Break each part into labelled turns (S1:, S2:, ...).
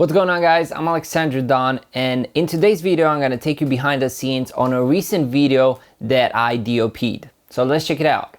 S1: What's going on, guys? I'm Alexandru, and in today's video I'm going to take you behind the scenes on a recent video that I DOP'd. So let's check it out.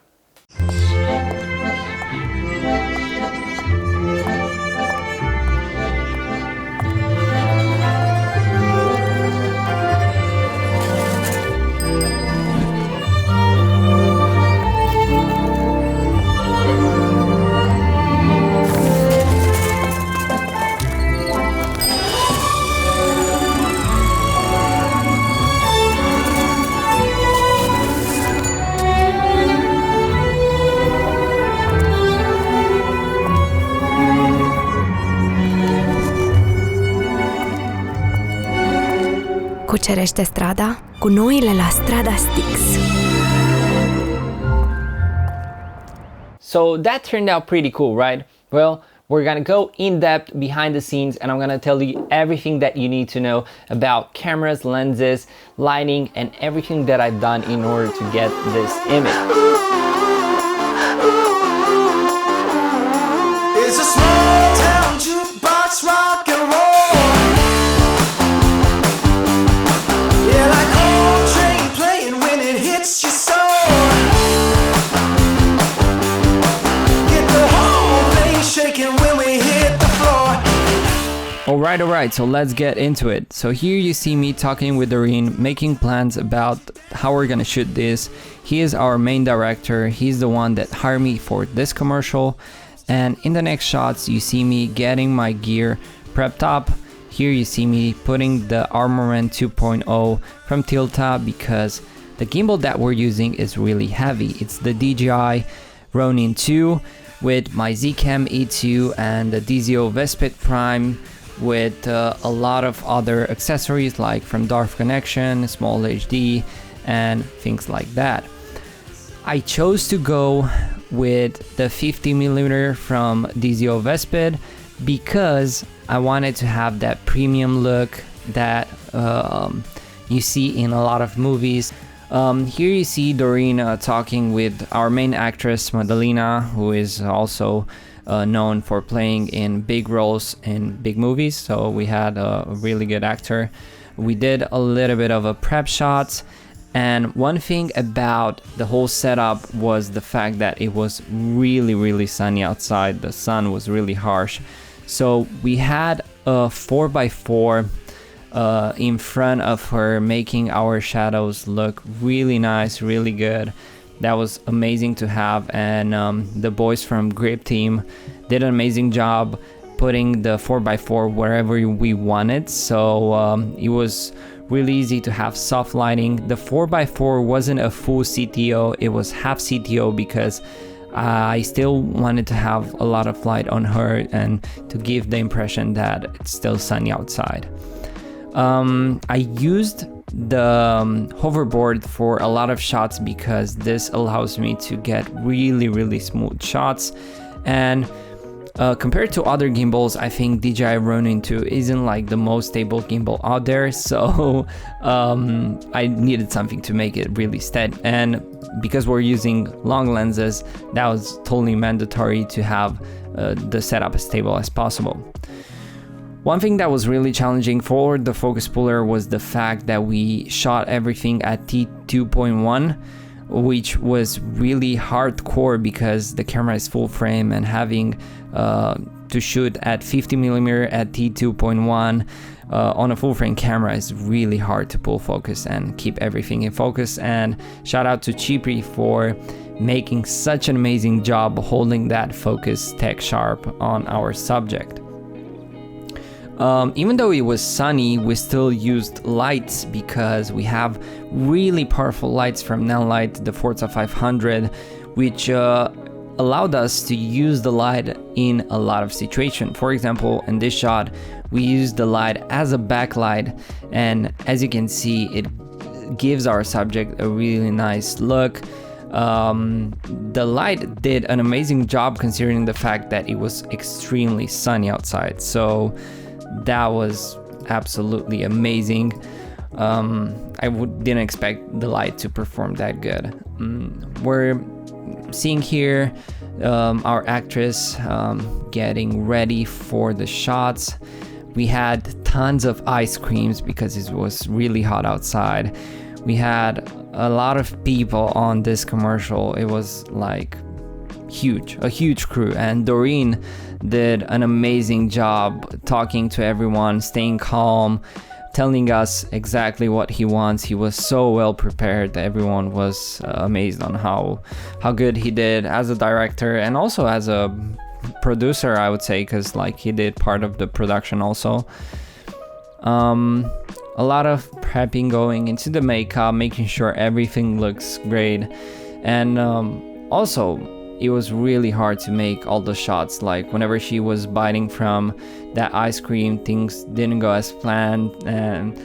S2: Cucerește strada cu noile la Strada Sticks.
S1: So that turned out pretty cool, right? Well, we're gonna go in depth behind the scenes and I'm gonna tell you everything that you need to know about cameras, lenses, lighting, and everything that I've done in order to get this image.
S3: It's a small town jukebox, rock and roll. Yeah, like Coltrane playing when it hits your soul. Get the whole place shaking when we hit the floor.
S1: Alright, so let's get into it. So here you see me talking with Doreen, making plans about how we're gonna shoot this. He is our main director. He's the one that hired me for this commercial. And in the next shots, you see me getting my gear prepped up. Here you see me putting the Armament 2.0 from Tilta because the gimbal that we're using is really heavy. It's the DJI Ronin 2 with my Zcam E2 and the DZO Vespid Prime with a lot of other accessories like from Dark Connection, Small HD, and things like that. I chose to go with the 50mm from DZO Vespid because I wanted to have that premium look that you see in a lot of movies. Here you see Doreen talking with our main actress Madalena, who is also known for playing in big roles in big movies, so we had a really good actor. We did a little bit of a prep shots. And one thing about the whole setup was the fact that it was really sunny outside. The sun was really harsh. So we had a 4x4 in front of her, making our shadows look really nice, really good. That was amazing to have. And the boys from Grip Team did an amazing job putting the 4x4 wherever we wanted. So it was really easy to have soft lighting. The 4x4 wasn't a full CTO, it was half CTO because I still wanted to have a lot of light on her and to give the impression that it's still sunny outside. I used the hoverboard for a lot of shots because this allows me to get really smooth shots. And compared to other gimbals, I think DJI Ronin 2 isn't like the most stable gimbal out there, so I needed something to make it really steady. And because we're using long lenses, that was totally mandatory to have the setup as stable as possible. One thing that was really challenging for the focus puller was the fact that we shot everything at t2.1, which was really hardcore because the camera is full frame, and having to shoot at 50mm at t2.1 on a full frame camera is really hard to pull focus and keep everything in focus. And shout out to Chipri for making such an amazing job holding that focus tech sharp on our subject. Even though it was sunny, we still used lights because we have really powerful lights from Nanlite, the Forza 500, which allowed us to use the light in a lot of situations. For example, in this shot, we used the light as a backlight, and as you can see, it gives our subject a really nice look. The light did an amazing job considering the fact that it was extremely sunny outside. So that was absolutely amazing. Didn't expect the light to perform that good. We're seeing here our actress getting ready for the shots. We had tons of ice creams because it was really hot outside. We had a lot of people on this commercial. It was like a huge crew, and Doreen did an amazing job talking to everyone, staying calm, telling us exactly what he wants. He was so well prepared. Everyone was amazed on how good he did as a director and also as a producer, I would say, because like he did part of the production also. A lot of prepping going into the makeup, making sure everything looks great, and also it was really hard to make all the shots. Like whenever she was biting from that ice cream, things didn't go as planned, and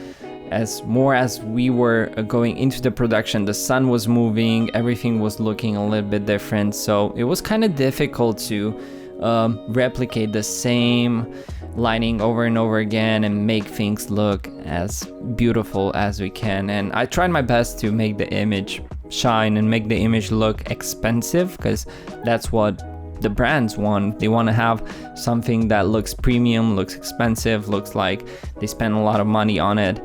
S1: as we were going into the production, the sun was moving, everything was looking a little bit different, so it was kind of difficult to replicate the same lighting over and over again and make things look as beautiful as we can. And I tried my best to make the image shine and make the image look expensive, because that's what the brands want. They want to have something that looks premium, looks expensive, looks like they spend a lot of money on it.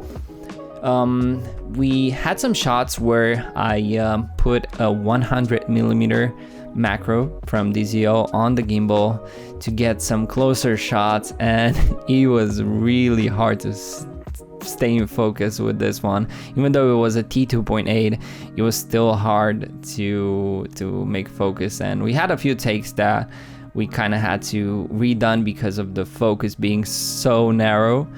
S1: We had some shots where I put a 100mm macro from DZO on the gimbal to get some closer shots, and it was really hard to stay in focus with this one. Even though it was a T2.8, it was still hard to make focus, and we had a few takes that we kind of had to redone because of the focus being so narrow.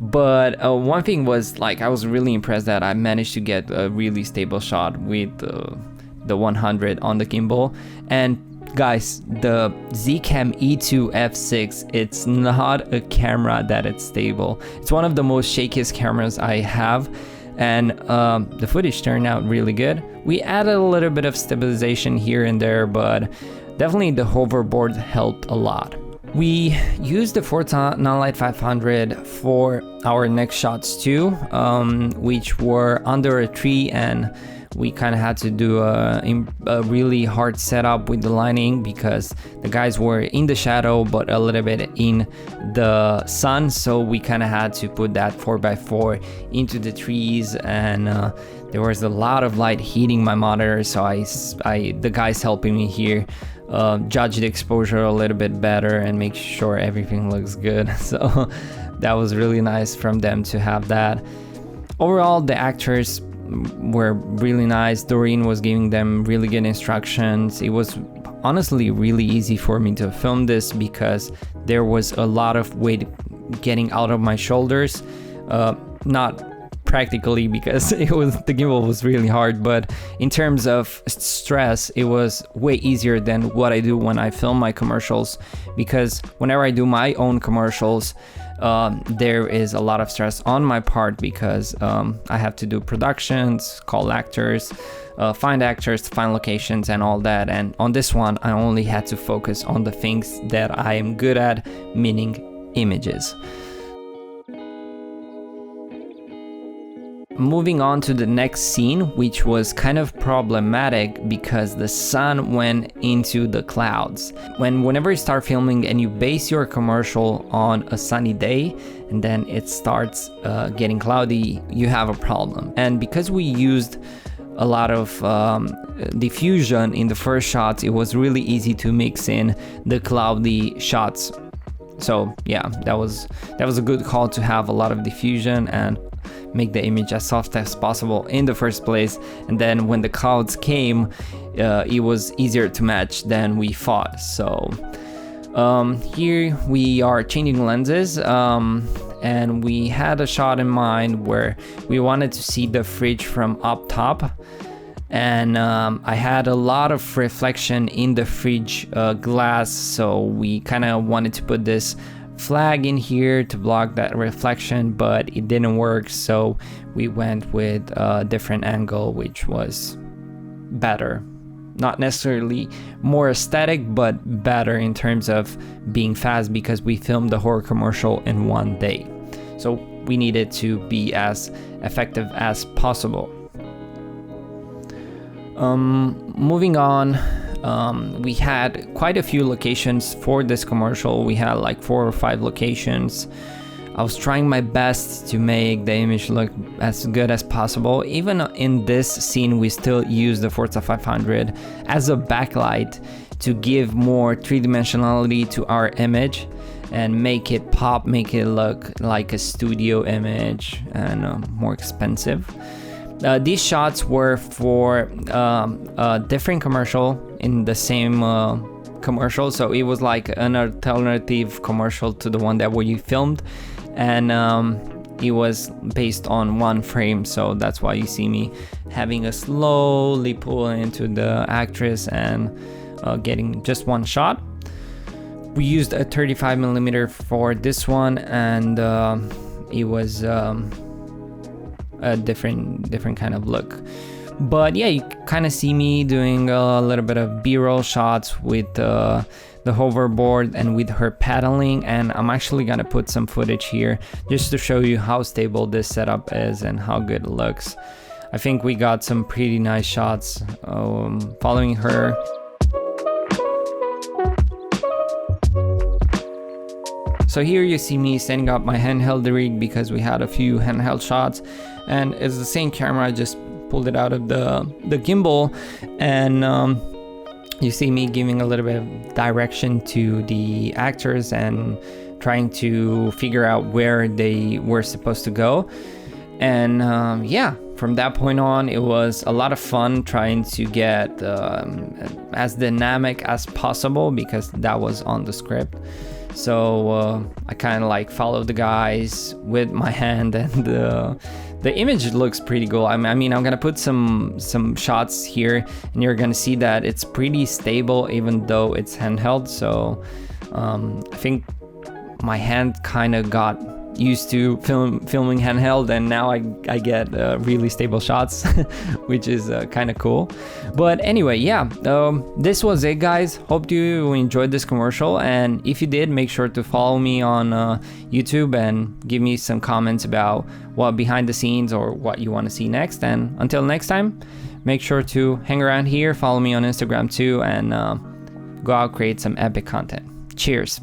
S1: But one thing was, like, I was really impressed that I managed to get a really stable shot with the 100 on the gimbal. And guys, the Zcam E2 F6, it's not a camera that it's stable. It's one of the most shakiest cameras I have, and the footage turned out really good. We added a little bit of stabilization here and there, but definitely the hoverboard helped a lot. We used the Forza Nonlight 500 for our next shots too, which were under a tree, and we kind of had to do a really hard setup with the lighting because the guys were in the shadow but a little bit in the sun, so we kind of had to put that 4x4 into the trees, and there was a lot of light hitting my monitor, so the guys helping me here judge the exposure a little bit better and make sure everything looks good. So that was really nice from them to have that. Overall, the actors were really nice. Doreen was giving them really good instructions. It was honestly really easy for me to film this because there was a lot of weight getting out of my shoulders. Not practically because the gimbal was really hard, but in terms of stress, it was way easier than what I do when I film my commercials, because whenever I do my own commercials, there is a lot of stress on my part because I have to do productions, call actors, find locations and all that. And on this one, I only had to focus on the things that I am good at, meaning images. Moving on to the next scene, which was kind of problematic because the sun went into the clouds. Whenever you start filming and you base your commercial on a sunny day and then it starts getting cloudy, you have a problem. And because we used a lot of diffusion in the first shots, it was really easy to mix in the cloudy shots. So yeah, that was a good call to have a lot of diffusion and make the image as soft as possible in the first place, and then when the clouds came, it was easier to match than we thought. So here we are changing lenses, and we had a shot in mind where we wanted to see the fridge from up top, and I had a lot of reflection in the fridge glass, so we kind of wanted to put this flag in here to block that reflection, but it didn't work, so we went with a different angle, which was better. Not necessarily more aesthetic, but better in terms of being fast, because we filmed the horror commercial in one day, so we needed to be as effective as possible. Moving on, we had quite a few locations for this commercial. We had like 4 or 5 locations. I was trying my best to make the image look as good as possible. Even in this scene, we still use the Forza 500 as a backlight to give more three-dimensionality to our image and make it pop, make it look like a studio image and more expensive. These shots were for a different commercial in the same commercial, so it was like an alternative commercial to the one that we filmed, and it was based on one frame, so that's why you see me having a slowly pull into the actress and getting just one shot. We used a 35mm for this one, and it was a different kind of look. But yeah, you kind of see me doing a little bit of B-roll shots with the hoverboard and with her paddling, and I'm actually gonna put some footage here just to show you how stable this setup is and how good it looks. I think we got some pretty nice shots following her. So here you see me setting up my handheld rig because we had a few handheld shots, and it's the same camera. I just pulled it out of the gimbal, and you see me giving a little bit of direction to the actors and trying to figure out where they were supposed to go. And yeah, from that point on, it was a lot of fun trying to get as dynamic as possible because that was on the script. So I kind of like followed the guys with my hand, and the image looks pretty cool. I mean, I'm gonna put some shots here, and you're gonna see that it's pretty stable even though it's handheld. So I think my hand kind of got used to filming handheld, and now I get really stable shots, which is kind of cool. But anyway, yeah, this was it, guys. Hope you enjoyed this commercial, and if you did, make sure to follow me on YouTube and give me some comments about what behind the scenes or what you want to see next. And until next time, make sure to hang around here, follow me on Instagram too, and go out, create some epic content. Cheers.